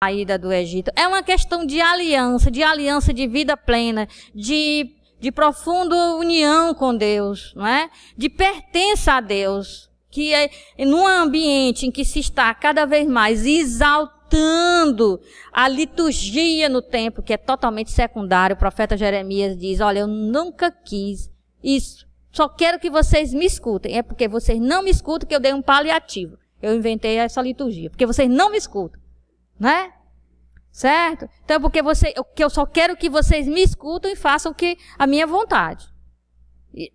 saída do Egito. É uma questão de aliança de vida plena, de profunda união com Deus, não é? De pertença a Deus, que é num ambiente em que se está cada vez mais exaltando a liturgia no templo, que é totalmente secundário. O profeta Jeremias diz: olha, eu nunca quis isso, só quero que vocês me escutem. É porque vocês não me escutam que eu dei um paliativo. Eu inventei essa liturgia, porque vocês não me escutam, né? Certo? Então, porque eu só quero que vocês me escutem e façam a minha vontade.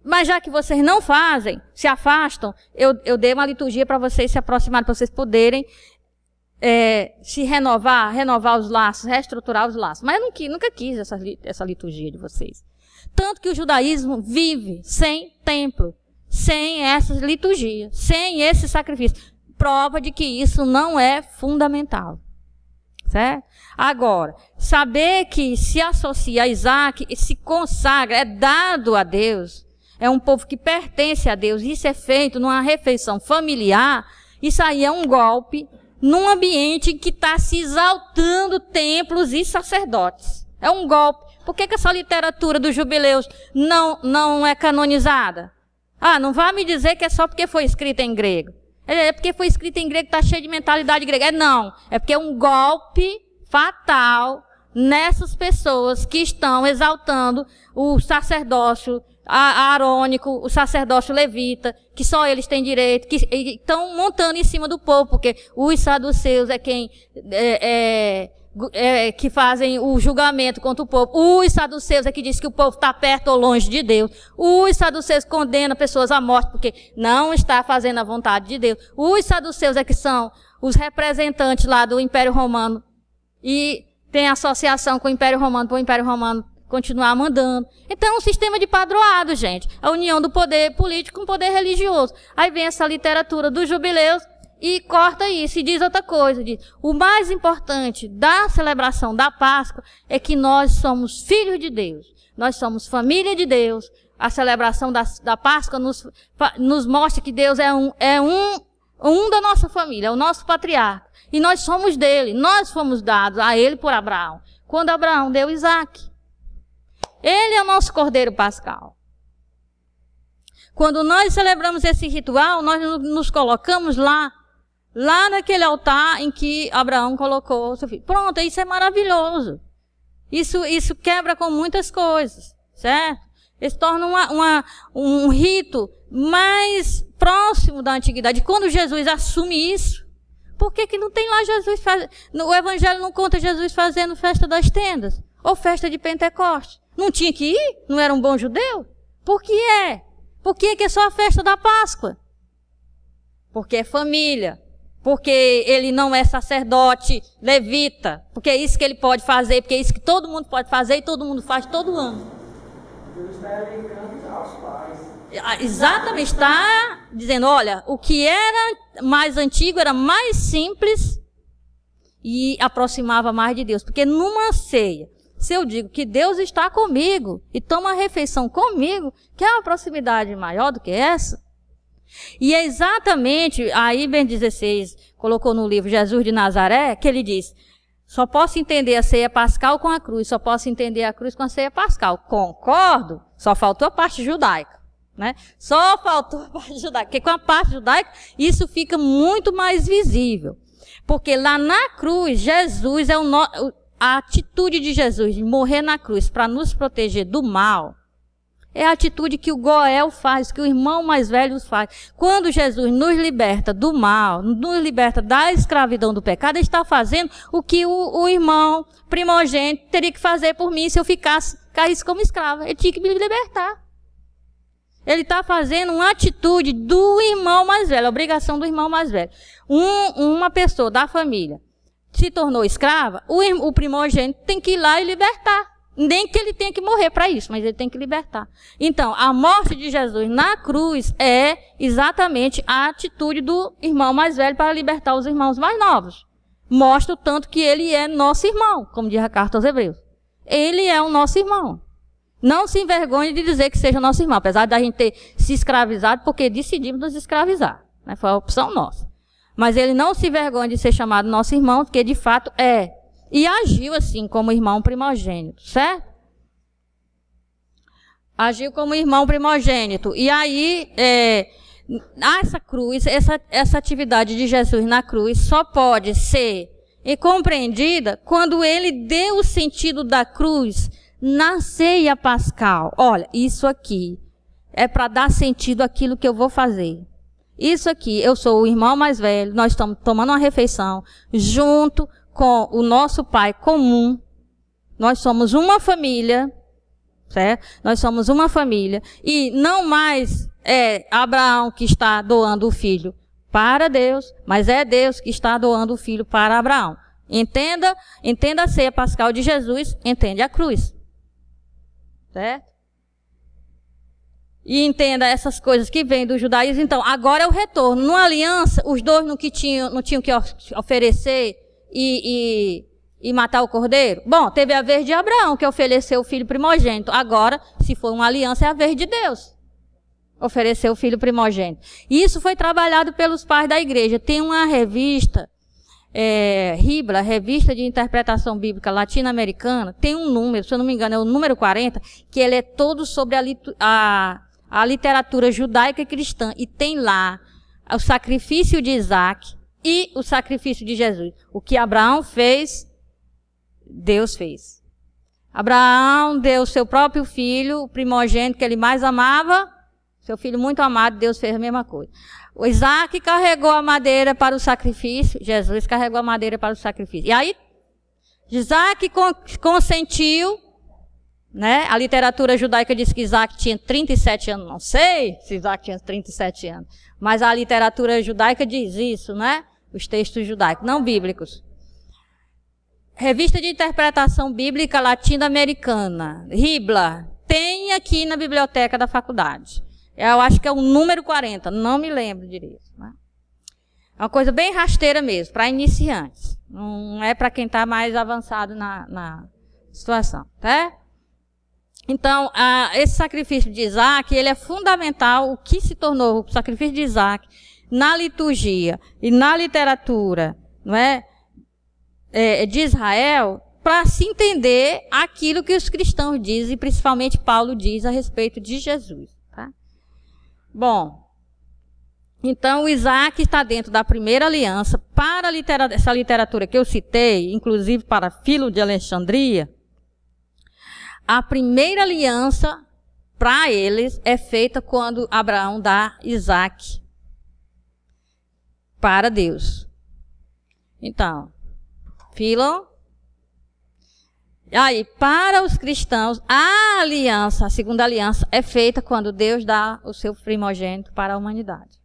Mas já que vocês não fazem, se afastam, eu dei uma liturgia para vocês se aproximarem, para vocês poderem se renovar os laços, reestruturar os laços. Mas eu nunca quis essa liturgia de vocês. Tanto que o judaísmo vive sem templo, sem essas liturgias, sem esse sacrifício. Prova de que isso não é fundamental. Certo? Agora, saber que se associa a Isaac e se consagra, é dado a Deus, é um povo que pertence a Deus, isso é feito numa refeição familiar, isso aí é um golpe num ambiente que está se exaltando templos e sacerdotes. É um golpe. Por que essa literatura dos jubileus não é canonizada? Ah, não vá me dizer que é só porque foi escrita em grego. É porque foi escrito em grego, está cheio de mentalidade grega. Não, é porque é um golpe fatal nessas pessoas que estão exaltando o sacerdócio aarônico, o sacerdócio levita, que só eles têm direito, que estão montando em cima do povo, porque os saduceus é quem que fazem o julgamento contra o povo. Os saduceus é que diz que o povo está perto ou longe de Deus. Os saduceus condenam pessoas à morte porque não está fazendo a vontade de Deus. Os saduceus é que são os representantes lá do Império Romano e tem associação com o Império Romano para o Império Romano continuar mandando. Então é um sistema de padroado, gente. A união do poder político com o poder religioso. Aí vem essa literatura dos jubileus e corta isso e diz outra coisa. Diz: o mais importante da celebração da Páscoa é que nós somos filhos de Deus. Nós somos família de Deus. A celebração da Páscoa nos mostra que Deus é um da nossa família, é o nosso patriarca. E nós somos dele. Nós fomos dados a ele por Abraão. Quando Abraão deu Isaac. Ele é o nosso cordeiro pascal. Quando nós celebramos esse ritual, nós nos colocamos lá naquele altar em que Abraão colocou o seu filho. Pronto, isso é maravilhoso. Isso quebra com muitas coisas, certo? Isso torna um rito mais próximo da antiguidade. Quando Jesus assume isso, por que não tem lá Jesus o Evangelho não conta Jesus fazendo festa das tendas ou festa de Pentecostes? Não tinha que ir? Não era um bom judeu? Por que é? Por que é só a festa da Páscoa? Porque é família. Porque ele não é sacerdote levita. Porque é isso que ele pode fazer. Porque é isso que todo mundo pode fazer e todo mundo faz todo ano. Deus está elencando aos pais. Exatamente. Está dizendo, olha, o que era mais antigo era mais simples e aproximava mais de Deus. Porque numa ceia, se eu digo que Deus está comigo e toma a refeição comigo, que é uma proximidade maior do que essa? E é exatamente, aí Bento XVI colocou no livro Jesus de Nazaré, que ele diz: só posso entender a ceia pascal com a cruz, só posso entender a cruz com a ceia pascal. Concordo, só faltou a parte judaica, né? Só faltou a parte judaica, porque com a parte judaica isso fica muito mais visível. Porque lá na cruz, Jesus é a atitude de Jesus de morrer na cruz para nos proteger do mal. É a atitude que o Goel faz, que o irmão mais velho faz. Quando Jesus nos liberta do mal, nos liberta da escravidão do pecado, ele está fazendo o que o irmão primogênito teria que fazer por mim se eu caísse como escrava. Ele tinha que me libertar. Ele está fazendo uma atitude do irmão mais velho, a obrigação do irmão mais velho. Uma pessoa da família se tornou escrava, o primogênito tem que ir lá e libertar. Nem que ele tenha que morrer para isso, mas ele tem que libertar. Então, a morte de Jesus na cruz é exatamente a atitude do irmão mais velho para libertar os irmãos mais novos. Mostra o tanto que ele é nosso irmão, como diz a carta aos Hebreus. Ele é o nosso irmão. Não se envergonhe de dizer que seja nosso irmão, apesar da gente ter se escravizado, porque decidimos nos escravizar, né? Foi a opção nossa. Mas ele não se envergonha de ser chamado nosso irmão, porque de fato é. E agiu assim, como irmão primogênito, certo? Agiu como irmão primogênito. E aí, essa cruz, essa atividade de Jesus na cruz só pode ser compreendida quando ele deu o sentido da cruz na ceia pascal. Olha, isso aqui é para dar sentido àquilo que eu vou fazer. Isso aqui, eu sou o irmão mais velho, nós estamos tomando uma refeição junto com o nosso pai comum. Nós somos uma família, certo? Nós somos uma família. E não mais é Abraão que está doando o filho para Deus, mas é Deus que está doando o filho para Abraão. Entenda a ceia pascal de Jesus, entende a cruz. Certo? E entenda essas coisas que vêm do judaísmo. Então, agora é o retorno. Numa aliança, os dois não tinham que oferecer e matar o cordeiro? Bom, teve a vez de Abraão, que ofereceu o filho primogênito. Agora, se for uma aliança, é a vez de Deus oferecer o filho primogênito. E isso foi trabalhado pelos pais da igreja. Tem uma revista, RIBLA, Revista de Interpretação Bíblica Latino-Americana, tem um número, se eu não me engano, é o número 40, que ele é todo sobre a literatura judaica e cristã. E tem lá o sacrifício de Isaac e o sacrifício de Jesus. O que Abraão fez, Deus fez. Abraão deu seu próprio filho, o primogênito que ele mais amava, seu filho muito amado, Deus fez a mesma coisa. O Isaac carregou a madeira para o sacrifício, Jesus carregou a madeira para o sacrifício. E aí, Isaac consentiu, né? A literatura judaica diz que Isaac tinha 37 anos, não sei se Isaac tinha 37 anos, mas a literatura judaica diz isso, né? Os textos judaicos, não bíblicos. Revista de Interpretação Bíblica Latino-Americana, RIBLA, tem aqui na biblioteca da faculdade. Eu acho que é o número 40, não me lembro direito. Né? É uma coisa bem rasteira mesmo, para iniciantes. Não é para quem está mais avançado na situação, tá? Então, esse sacrifício de Isaac, ele é fundamental, o que se tornou o sacrifício de Isaac na liturgia e na literatura, não é? De Israel, para se entender aquilo que os cristãos dizem, e principalmente Paulo diz a respeito de Jesus. Tá? Bom, então o Isaac está dentro da primeira aliança. Para essa literatura que eu citei, inclusive para Filo de Alexandria, a primeira aliança para eles é feita quando Abraão dá Isaac para Deus. Então, Filo. Aí, para os cristãos, a aliança, a segunda aliança, é feita quando Deus dá o seu primogênito para a humanidade.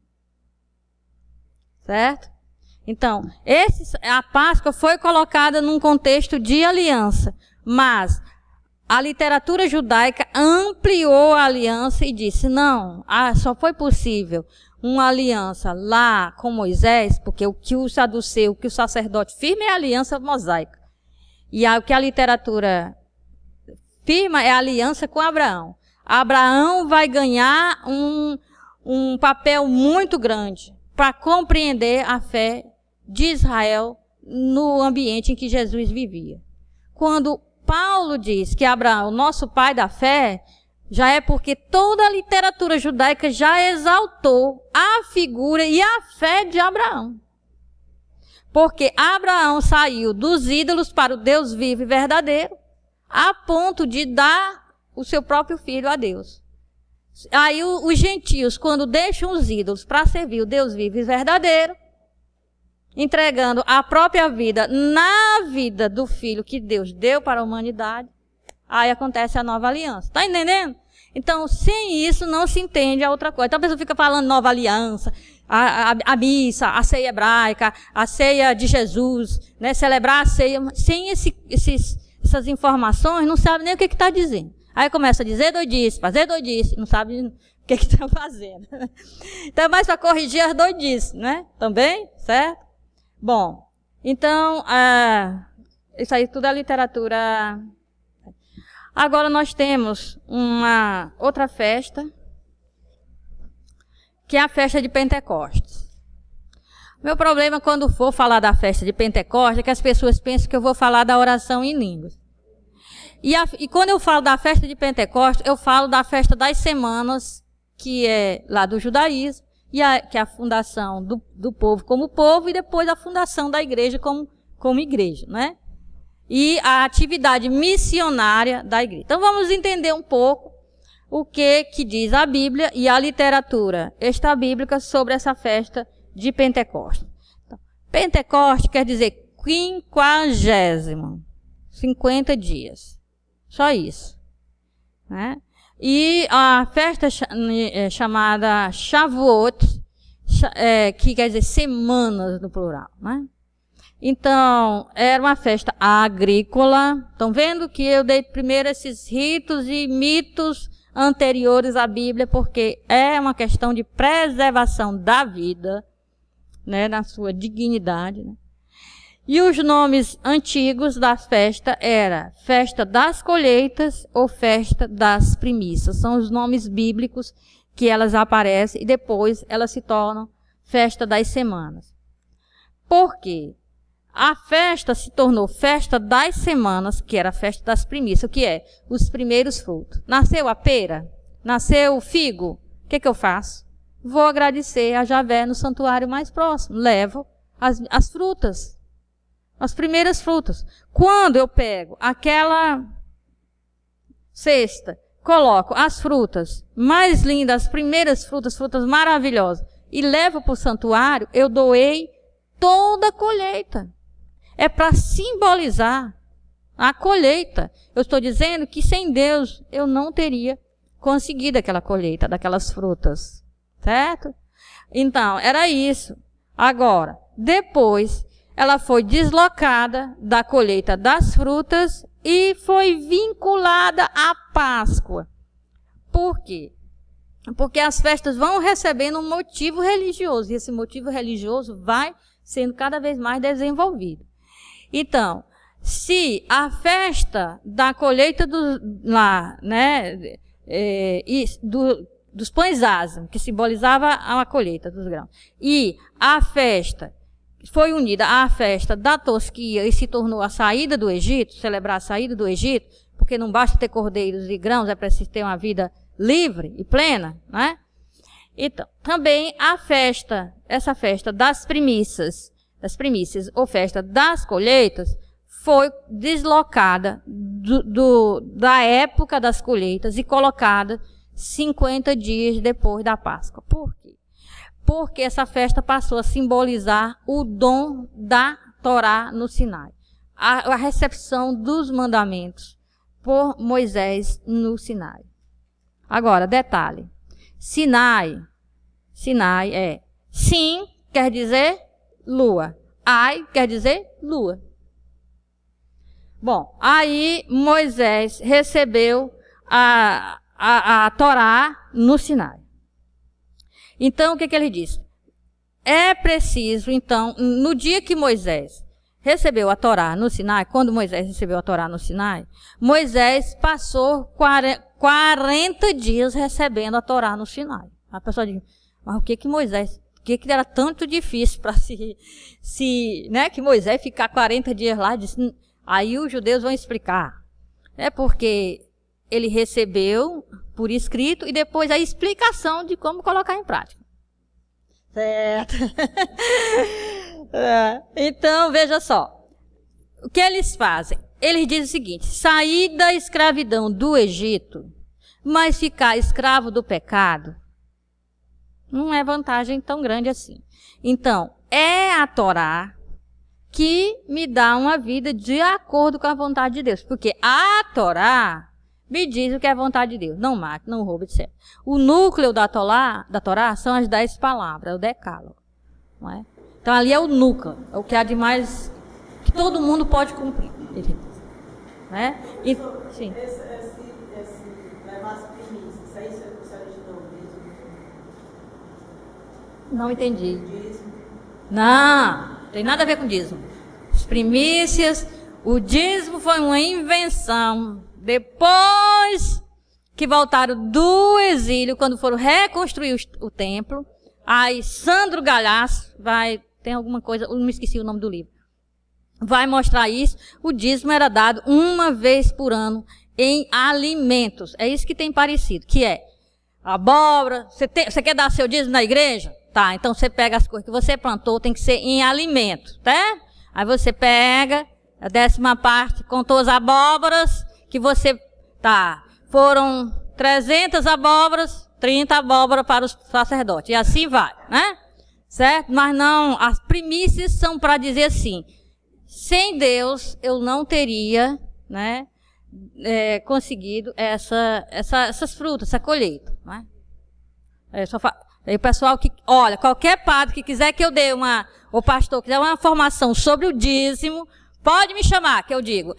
Certo? Então, a Páscoa foi colocada num contexto de aliança, mas a literatura judaica ampliou a aliança e disse, não, só foi possível uma aliança lá com Moisés, porque o que o saduceu, o que o sacerdote firma é a aliança mosaica. E o que a literatura firma é a aliança com Abraão. Abraão vai ganhar um papel muito grande para compreender a fé de Israel no ambiente em que Jesus vivia. Quando Paulo diz que Abraão, nosso pai da fé, já é porque toda a literatura judaica já exaltou a figura e a fé de Abraão. Porque Abraão saiu dos ídolos para o Deus vivo e verdadeiro, a ponto de dar o seu próprio filho a Deus. Aí os gentios, quando deixam os ídolos para servir o Deus vivo e verdadeiro, entregando a própria vida na vida do filho que Deus deu para a humanidade, aí acontece a nova aliança. Está entendendo? Então, sem isso, não se entende a outra coisa. Então, a pessoa fica falando nova aliança, a missa, a ceia hebraica, a ceia de Jesus, né? Celebrar a ceia. Sem essas informações, não sabe nem o que está dizendo. Aí começa a dizer doidice, fazer doidice, não sabe o que está fazendo. Então, é mais para corrigir as doidices, né? Também, certo? Bom, então, isso aí tudo é literatura. Agora nós temos uma outra festa, que é a festa de Pentecostes. Meu problema quando for falar da festa de Pentecostes é que as pessoas pensam que eu vou falar da oração em línguas. E quando eu falo da festa de Pentecostes, eu falo da festa das semanas, que é lá do judaísmo, que é a fundação do povo como povo, e depois a fundação da igreja como igreja, né? E a atividade missionária da igreja. Então vamos entender um pouco o que diz a Bíblia e a literatura extrabíblica sobre essa festa de Pentecostes. Então, Pentecostes quer dizer 50º, 50 dias. Só isso, né? E a festa chamada Shavuot, que quer dizer semanas no plural, né? Então, era uma festa agrícola. Estão vendo que eu dei primeiro esses ritos e mitos anteriores à Bíblia, porque é uma questão de preservação da vida, né, na sua dignidade, né? E os nomes antigos da festa era festa das colheitas ou festa das primícias. São os nomes bíblicos que elas aparecem e depois elas se tornam festa das semanas. Por quê? A festa se tornou festa das semanas, que era a festa das primícias, o que é? Os primeiros frutos. Nasceu a pera? Nasceu o figo? O que eu faço? Vou agradecer a Javé no santuário mais próximo. Levo as frutas. As primeiras frutas. Quando eu pego aquela cesta, coloco as frutas mais lindas, as primeiras frutas maravilhosas, e levo para o santuário, eu doei toda a colheita. É para simbolizar a colheita. Eu estou dizendo que sem Deus eu não teria conseguido aquela colheita, daquelas frutas. Certo? Então, era isso. Agora, depois, ela foi deslocada da colheita das frutas e foi vinculada à Páscoa. Por quê? Porque as festas vão recebendo um motivo religioso, e esse motivo religioso vai sendo cada vez mais desenvolvido. Então, se a festa da colheita dos pães ázimos, que simbolizava a colheita dos grãos, e a festa foi unida à festa da tosquia e se tornou a saída do Egito, celebrar a saída do Egito, porque não basta ter cordeiros e grãos, é preciso ter uma vida livre e plena, né? Então, também essa festa das primícias, ou festa das colheitas, foi deslocada da época das colheitas e colocada 50 dias depois da Páscoa. Por quê? Porque essa festa passou a simbolizar o dom da Torá no Sinai. A recepção dos mandamentos por Moisés no Sinai. Agora, detalhe. Sinai é Sim quer dizer lua. Ai quer dizer lua. Bom, aí Moisés recebeu a Torá no Sinai. Então, o que ele diz? É preciso, então, no dia que Moisés recebeu a Torá no Sinai, quando Moisés recebeu a Torá no Sinai, Moisés passou 40 dias recebendo a Torá no Sinai. A pessoa diz, mas o que Moisés, que era tanto difícil para que Moisés ficar 40 dias lá? Aí os judeus vão explicar. É porque ele recebeu por escrito e depois a explicação de como colocar em prática. Certo? Então, veja só. O que eles fazem? Eles dizem o seguinte: sair da escravidão do Egito, mas ficar escravo do pecado, não é vantagem tão grande assim. Então, é a Torá que me dá uma vida de acordo com a vontade de Deus. Porque a Torá me diz o que é a vontade de Deus. Não mate, não roube, etc. O núcleo da Torá são as 10 palavras, é o decálogo. Não é? Então, ali é o núcleo, é o que há de mais que todo mundo pode cumprir. Né? E, sim. Esse levar as primícias, aí você não dízimo? Não entendi. Dízimo? Não tem nada a ver com dízimo. As primícias, o dízimo foi uma invenção. Depois que voltaram do exílio, quando foram reconstruir o templo, aí Sandro Galhaço vai tem alguma coisa, eu me esqueci o nome do livro. Vai mostrar isso. O dízimo era dado uma vez por ano em alimentos. É isso que tem parecido, que é abóbora. Você quer dar seu dízimo na igreja? Tá, então você pega as coisas que você plantou, tem que ser em alimento, tá? Aí você pega a 10ª parte, contou as abóboras que você, tá, foram 300 abóboras, 30 abóboras para os sacerdotes. E assim vai, né? Certo? Mas não, as primícias são para dizer assim, sem Deus eu não teria, né, conseguido essas frutas, essa colheita, né? Aí o pessoal que, olha, qualquer padre que quiser que eu dê o pastor quiser uma formação sobre o dízimo, pode me chamar, que eu digo,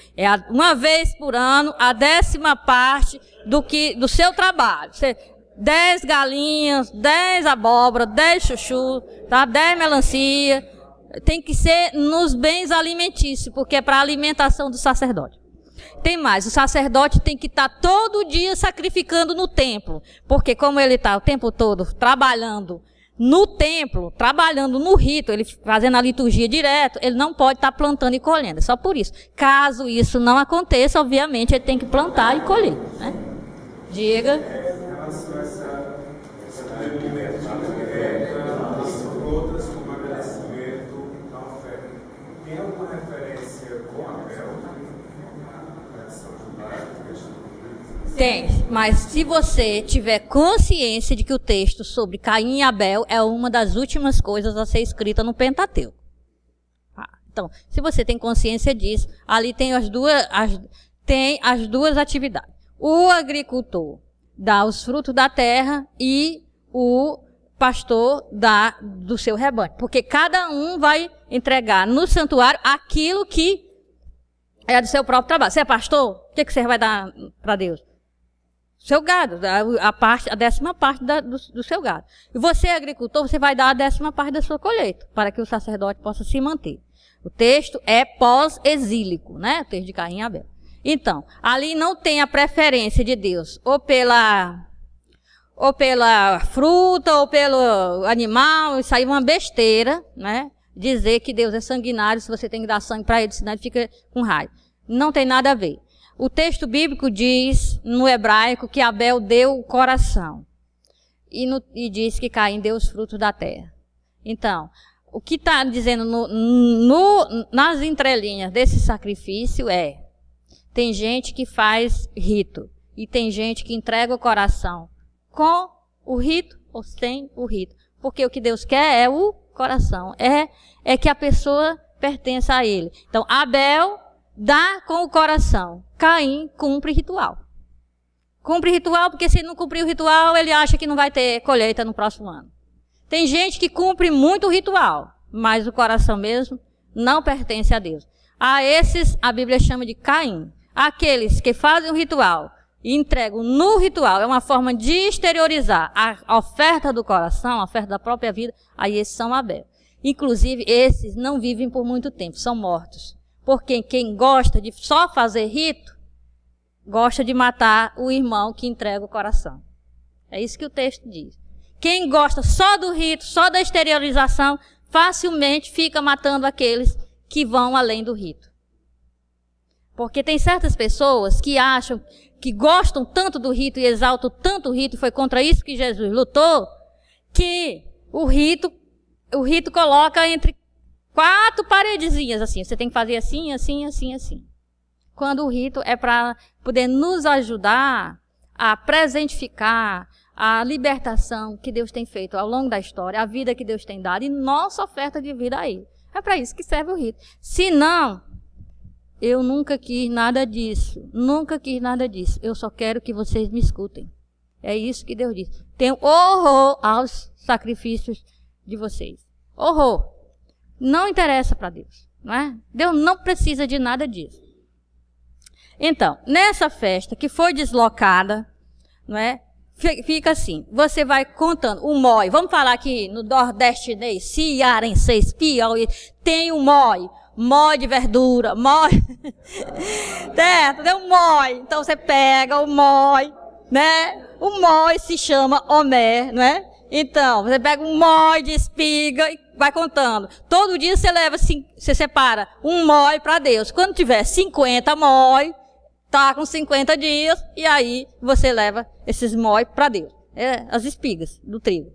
uma vez por ano, a 10ª parte do seu trabalho. 10 galinhas, 10 abóbora, 10 chuchu, tá? 10 melancia. Tem que ser nos bens alimentícios, porque é para a alimentação do sacerdote. Tem mais, o sacerdote tem que estar todo dia sacrificando no templo, porque como ele está o tempo todo trabalhando no templo, trabalhando no rito, ele fazendo a liturgia direto, ele não pode estar plantando e colhendo, é só por isso. Caso isso não aconteça, obviamente ele tem que plantar e colher, né? Diga. Em relação a essa outras como agradecimento da oferta, tem alguma referência com Abel? Tem, mas se você tiver consciência de que o texto sobre Caim e Abel é uma das últimas coisas a ser escrita no Pentateuco. Então, se você tem consciência disso, ali tem as duas atividades. O agricultor dá os frutos da terra e o pastor dá do seu rebanho. Porque cada um vai entregar no santuário aquilo que é do seu próprio trabalho. Você é pastor? O que você vai dar para Deus? Seu gado, a 10ª parte do seu gado. E você, agricultor, você vai dar a 10ª parte da sua colheita, para que o sacerdote possa se manter. O texto é pós-exílico, né? O texto de Caim e Abel. Então, ali não tem a preferência de Deus, ou pela fruta, ou pelo animal. Isso aí é uma besteira, né? Dizer que Deus é sanguinário, se você tem que dar sangue para ele, senão ele fica com raiva. Não tem nada a ver. O texto bíblico diz, no hebraico, que Abel deu o coração. E diz que Caim deu os frutos da terra. Então, o que está dizendo nas entrelinhas desse sacrifício tem gente que faz rito. E tem gente que entrega o coração com o rito ou sem o rito. Porque o que Deus quer é o coração. É que a pessoa pertença a ele. Então, Abel dá com o coração. Caim cumpre ritual. Cumpre ritual porque se não cumprir o ritual, ele acha que não vai ter colheita no próximo ano. Tem gente que cumpre muito o ritual, mas o coração mesmo não pertence a Deus. A esses, a Bíblia chama de Caim. Aqueles que fazem o ritual e entregam no ritual, é uma forma de exteriorizar a oferta do coração, a oferta da própria vida, aí esses são Abel. Inclusive, esses não vivem por muito tempo, são mortos. Porque quem gosta de só fazer rito, gosta de matar o irmão que entrega o coração. É isso que o texto diz. Quem gosta só do rito, só da exteriorização, facilmente fica matando aqueles que vão além do rito. Porque tem certas pessoas que acham, que gostam tanto do rito e exaltam tanto o rito, e foi contra isso que Jesus lutou, que o rito coloca entre 4 paredezinhas, assim. Você tem que fazer assim, assim, assim, assim. Quando o rito é para poder nos ajudar a presentificar a libertação que Deus tem feito ao longo da história, a vida que Deus tem dado e nossa oferta de vida a Ele. É para isso que serve o rito. Se não, eu nunca quis nada disso. Nunca quis nada disso. Eu só quero que vocês me escutem. É isso que Deus diz. Tenho horror aos sacrifícios de vocês. Horror. Não interessa para Deus, não é? Deus não precisa de nada disso. Então, nessa festa que foi deslocada, não é? Fica assim, você vai contando o moi. Vamos falar aqui no nordestinês, cearense, Piauí, tem o moi de verdura, moi. Certo? Tem o moi. Então você pega o moi, né? O moi se chama Homer, não é? Então, você pega um moi de espiga, vai contando. Todo dia você leva, você separa um mói para Deus. Quando tiver 50 mói, tá com 50 dias, e aí você leva esses mói para Deus. As espigas do trigo.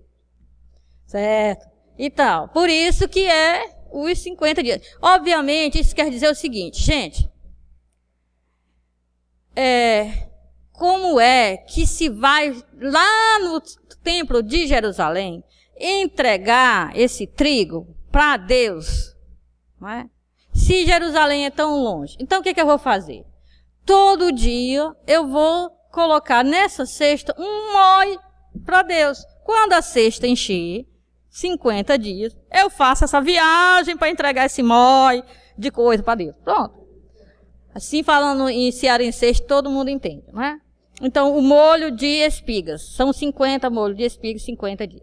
Certo? Então, por isso que é os 50 dias. Obviamente, isso quer dizer o seguinte, gente. Como é que se vai lá no templo de Jerusalém entregar esse trigo para Deus? Não é? Se Jerusalém é tão longe. Então, o que eu vou fazer? Todo dia eu vou colocar nessa cesta um mói para Deus. Quando a cesta encher, 50 dias, eu faço essa viagem para entregar esse mói de coisa para Deus. Pronto. Assim, falando em cearense, todo mundo entende, não é? Então, o molho de espigas. São 50 molhos de espigas, 50 dias.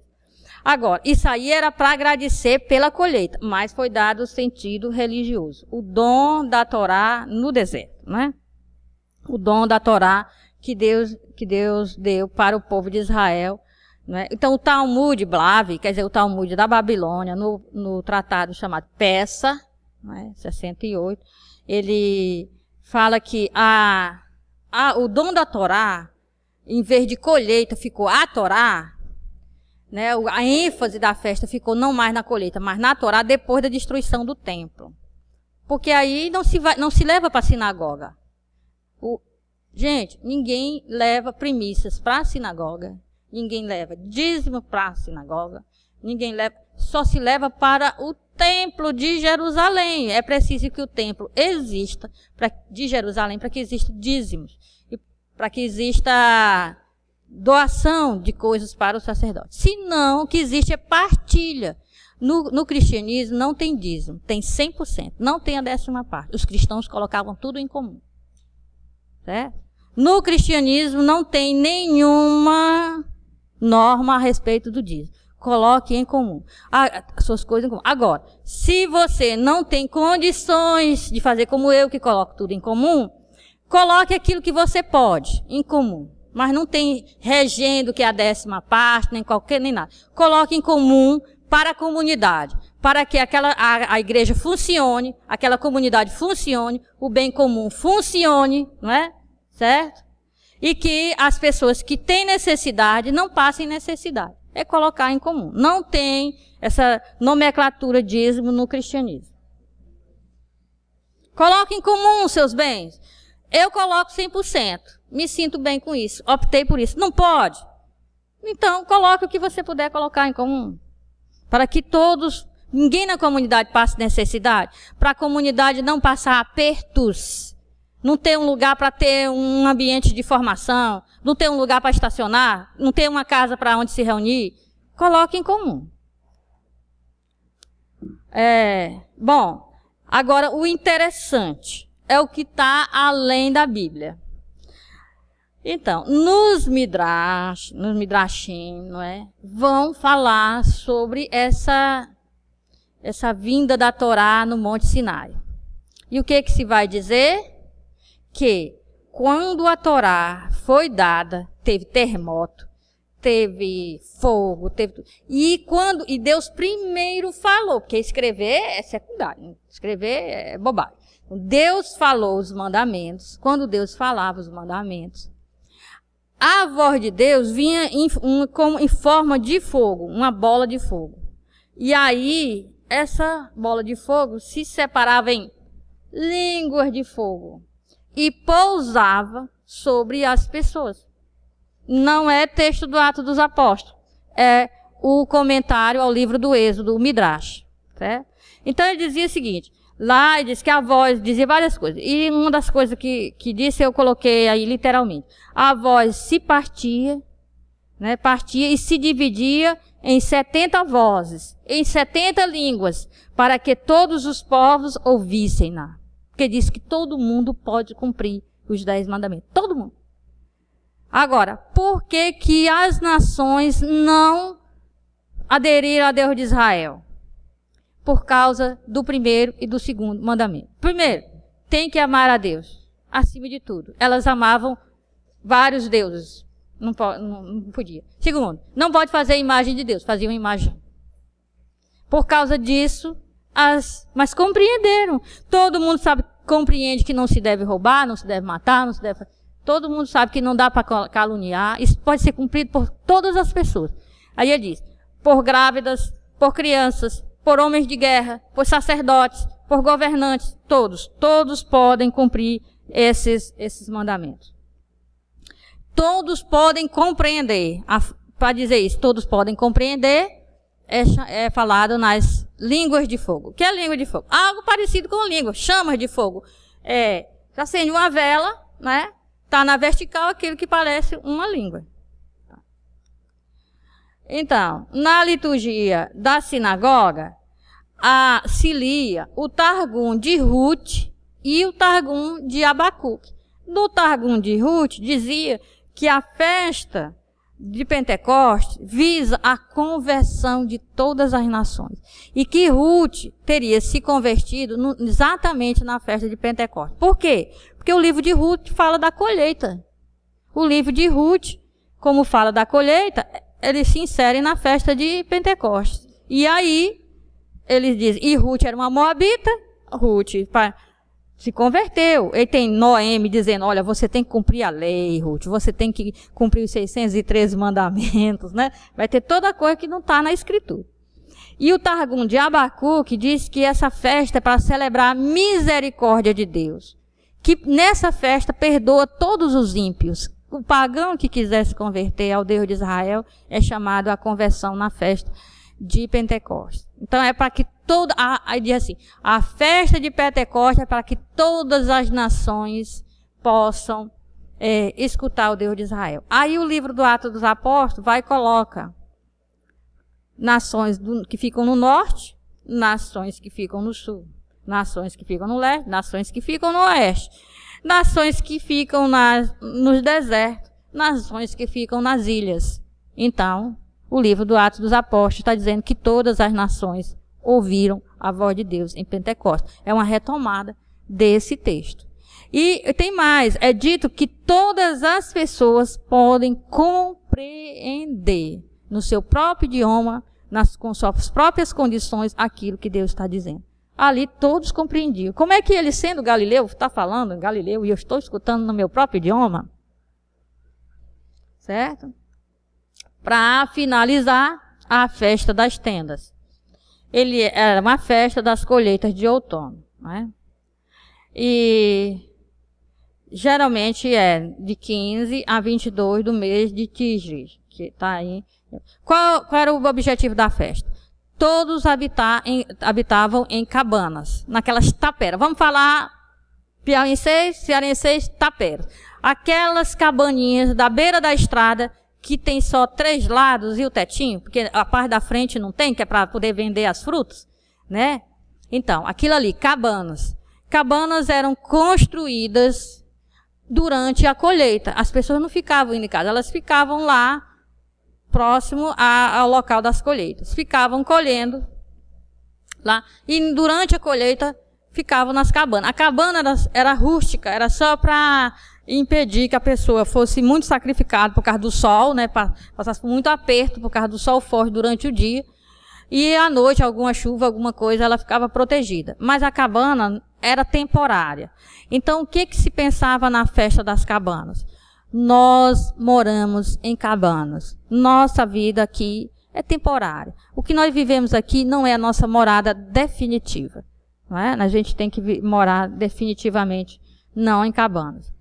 Agora, isso aí era para agradecer pela colheita, mas foi dado o sentido religioso. O dom da Torá no deserto, não é? O dom da Torá que Deus deu para o povo de Israel. Não é? Então, o Talmud Blavy, quer dizer, o Talmud da Babilônia, no tratado chamado Peça, não é? 68, ele fala que o dom da Torá, em vez de colheita, ficou a Torá, né? A ênfase da festa ficou não mais na colheita, mas na Torá depois da destruição do templo. Porque aí não se leva para a sinagoga. Gente, ninguém leva primícias para a sinagoga, ninguém leva dízimo para a sinagoga, só se leva para o templo de Jerusalém. É preciso que o templo exista de Jerusalém para que exista dízimos e para que exista doação de coisas para o sacerdote. Se não, o que existe é partilha. No cristianismo não tem dízimo, tem 100%, não tem a 10ª parte. Os cristãos colocavam tudo em comum. Certo? No cristianismo não tem nenhuma norma a respeito do dízimo. Coloque em comum as suas coisas em comum. Agora, se você não tem condições de fazer como eu, que coloco tudo em comum, coloque aquilo que você pode em comum. Mas não tem regendo que é a 10ª parte, nem nada. Coloque em comum para a comunidade, para que a igreja funcione, aquela comunidade funcione, o bem comum funcione, não é? Certo? E que as pessoas que têm necessidade não passem necessidade. É colocar em comum. Não tem essa nomenclatura dízimo no cristianismo. Coloque em comum os seus bens. Eu coloco 100%. Me sinto bem com isso. Optei por isso. Não pode? Então, coloque o que você puder colocar em comum. Para que ninguém na comunidade passe necessidade. Para a comunidade não passar apertos. Não ter um lugar para ter um ambiente de formação. Não ter um lugar para estacionar. Não ter uma casa para onde se reunir. Coloque em comum. Bom, agora o interessante é o que está além da Bíblia. Então, nos midrashim, não é? Vão falar sobre essa vinda da Torá no Monte Sinai. E o que se vai dizer? Que quando a Torá foi dada, teve terremoto, teve fogo, e Deus primeiro falou, porque escrever é secundário, escrever é bobagem. Deus falou os mandamentos. Quando Deus falava os mandamentos, a voz de Deus vinha em forma de fogo, uma bola de fogo. E aí, essa bola de fogo se separava em línguas de fogo e pousava sobre as pessoas. Não é texto do Atos dos Apóstolos, é o comentário ao livro do Êxodo, o Midrash. Certo? Então ele dizia o seguinte, lá ele diz que a voz dizia várias coisas, e uma das coisas que disse eu coloquei aí literalmente. A voz se partia, né, partia e se dividia em 70 vozes, em 70 línguas, para que todos os povos ouvissem-na. Porque diz que todo mundo pode cumprir os 10 mandamentos. Todo mundo. Agora, por que as nações não aderiram a Deus de Israel? Por causa do primeiro e do segundo mandamento. Primeiro, tem que amar a Deus, acima de tudo. Elas amavam vários deuses. Não podia. Segundo, não pode fazer imagem de Deus, faziam imagem. Por causa disso, mas compreenderam. Todo mundo compreende que não se deve roubar, não se deve matar, não se deve... Todo mundo sabe que não dá para caluniar. Isso pode ser cumprido por todas as pessoas. Aí ele diz, por grávidas, por crianças, por homens de guerra, por sacerdotes, por governantes, todos podem cumprir esses mandamentos. Todos podem compreender. Para dizer isso, todos podem compreender, é falado nas línguas de fogo. O que é língua de fogo? Algo parecido com língua, chamas de fogo. Você acende uma vela, né? Está na vertical aquilo que parece uma língua. Então, na liturgia da sinagoga, se lia o Targum de Ruth e o Targum de Abacuque. No Targum de Ruth dizia que a festa de Pentecostes visa a conversão de todas as nações. E que Ruth teria se convertido exatamente na festa de Pentecostes. Por quê? Porque o livro de Ruth fala da colheita. O livro de Ruth, como fala da colheita, ele se insere na festa de Pentecostes. E aí, eles dizem, e Ruth era uma moabita, Ruth se converteu. Ele tem Noemi dizendo, olha, você tem que cumprir a lei, Ruth, você tem que cumprir os 613 mandamentos, né? Vai ter toda coisa que não está na Escritura. E o Targum de Abacuque diz que essa festa é para celebrar a misericórdia de Deus. Que nessa festa perdoa todos os ímpios. O pagão que quiser se converter ao Deus de Israel é chamado à conversão na festa de Pentecostes. Então é para que aí diz assim, a festa de Pentecostes é para que todas as nações possam escutar o Deus de Israel. Aí o livro do Atos dos Apóstolos vai e coloca nações que ficam no norte, nações que ficam no sul, nações que ficam no leste, nações que ficam no oeste, nações que ficam nos desertos, nações que ficam nas ilhas. Então, o livro do Atos dos Apóstolos está dizendo que todas as nações ouviram a voz de Deus em Pentecostes. É uma retomada desse texto. E tem mais, é dito que todas as pessoas podem compreender no seu próprio idioma, com suas próprias condições, aquilo que Deus está dizendo. Ali todos compreendiam. Como é que ele, sendo Galileu, está falando em Galileu e eu estou escutando no meu próprio idioma? Certo? Para finalizar, a festa das tendas. Ele era uma festa das colheitas de outono, né? E geralmente é de 15 a 22 do mês de Tisri, que está aí. Qual era o objetivo da festa? Todos habitavam em cabanas, naquelas taperas. Vamos falar piauienses, cearenses, taperas. Aquelas cabaninhas da beira da estrada que tem só 3 lados e o tetinho, porque a parte da frente não tem, que é para poder vender as frutas, né? Então, aquilo ali, cabanas. Cabanas eram construídas durante a colheita. As pessoas não ficavam indo em casa, elas ficavam lá, próximo ao local das colheitas. Ficavam colhendo lá. E durante a colheita, ficavam nas cabanas. A cabana era rústica, era só para impedir que a pessoa fosse muito sacrificada por causa do sol, né? Passasse muito aperto por causa do sol forte durante o dia. E à noite, alguma chuva, alguma coisa, ela ficava protegida. Mas a cabana era temporária. Então, o que se pensava na festa das cabanas? Nós moramos em cabanas. Nossa vida aqui é temporária. O que nós vivemos aqui não é a nossa morada definitiva. Não é? A gente tem que morar definitivamente, não em cabanas.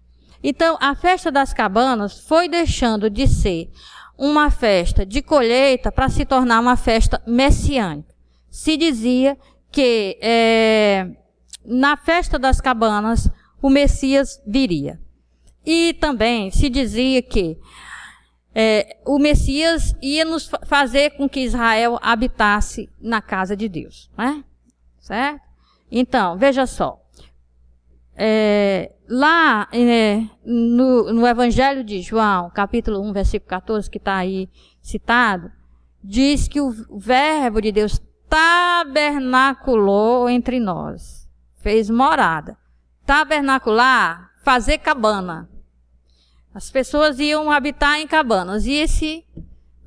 Então, a festa das cabanas foi deixando de ser uma festa de colheita para se tornar uma festa messiânica. Se dizia que na festa das cabanas o Messias viria. E também se dizia que o Messias ia nos fazer com que Israel habitasse na casa de Deus. Né? Certo? Então, veja só. Lá no Evangelho de João, capítulo 1, versículo 14, que está aí citado, diz que o verbo de Deus tabernaculou entre nós, fez morada. Tabernacular, fazer cabana. As pessoas iam habitar em cabanas. E esse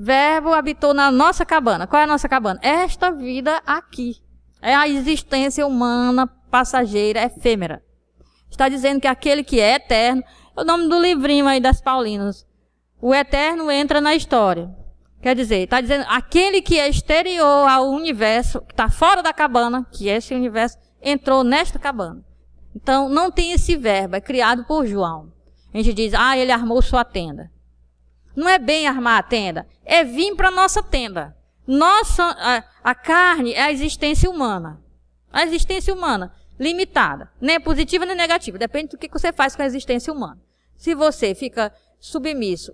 Verbo habitou na nossa cabana. Qual é a nossa cabana? Esta vida aqui. É a existência humana, passageira, efêmera. Está dizendo que aquele que é eterno, é o nome do livrinho aí das Paulinas. O eterno entra na história. Quer dizer, está dizendo, aquele que é exterior ao universo, que está fora da cabana, que é esse universo, entrou nesta cabana. Então, não tem esse verbo, é criado por João. A gente diz, ele armou sua tenda. Não é bem armar a tenda, é vir para a nossa tenda. A carne é a existência humana. A existência humana, limitada. Nem é positiva nem negativa, depende do que você faz com a existência humana. Se você fica submisso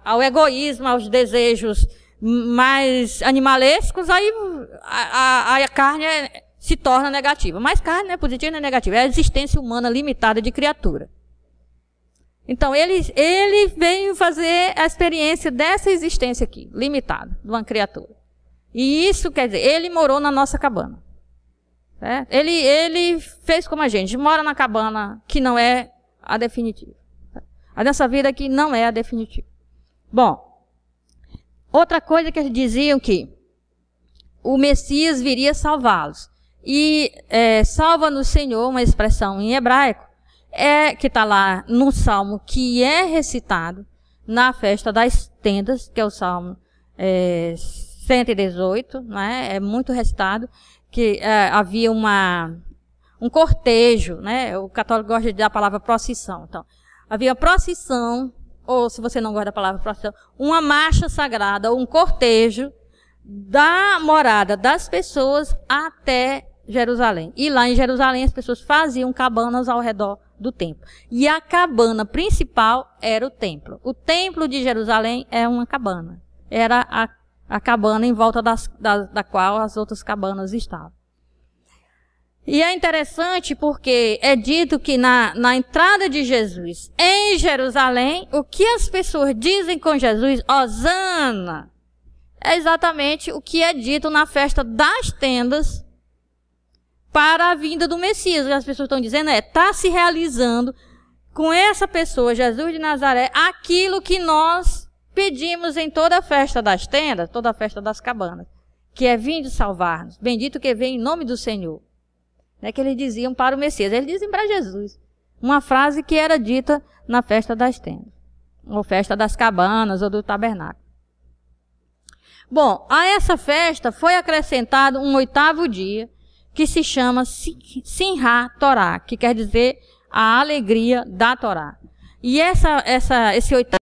ao egoísmo, aos desejos mais animalescos, aí a carne se torna negativa. Mas carne não é positiva nem negativa, é a existência humana limitada de criatura. Então, ele veio fazer a experiência dessa existência aqui, limitada, de uma criatura. E isso quer dizer, ele morou na nossa cabana. Certo? Ele fez como a gente mora na cabana que não é a definitiva. A nossa vida aqui não é a definitiva. Bom, outra coisa que eles diziam que o Messias viria salvá-los. E salva-nos, Senhor, uma expressão em hebraico, que está lá no Salmo que é recitado na festa das tendas, que é o Salmo 118, né? É muito recitado, que havia um cortejo, né? O católico gosta de dar a palavra procissão. Então, havia procissão, ou se você não gosta da palavra procissão, uma marcha sagrada, um cortejo da morada das pessoas até Jerusalém. E lá em Jerusalém as pessoas faziam cabanas ao redor do templo. E a cabana principal era o templo. O templo de Jerusalém é uma cabana. Era a cabana em volta da qual as outras cabanas estavam. E é interessante porque é dito que na entrada de Jesus em Jerusalém, o que as pessoas dizem com Jesus, Hosana, é exatamente o que é dito na festa das tendas para a vinda do Messias. As pessoas estão dizendo está se realizando com essa pessoa, Jesus de Nazaré, aquilo que nós pedimos em toda a festa das tendas, toda a festa das cabanas, que é vindo salvar-nos. Bendito que vem em nome do Senhor. É que eles diziam para o Messias, eles dizem para Jesus. Uma frase que era dita na festa das tendas, ou festa das cabanas, ou do tabernáculo. Bom, a essa festa foi acrescentado um 8º dia, que se chama Simchat Torá, que quer dizer a alegria da Torá. E esse 8º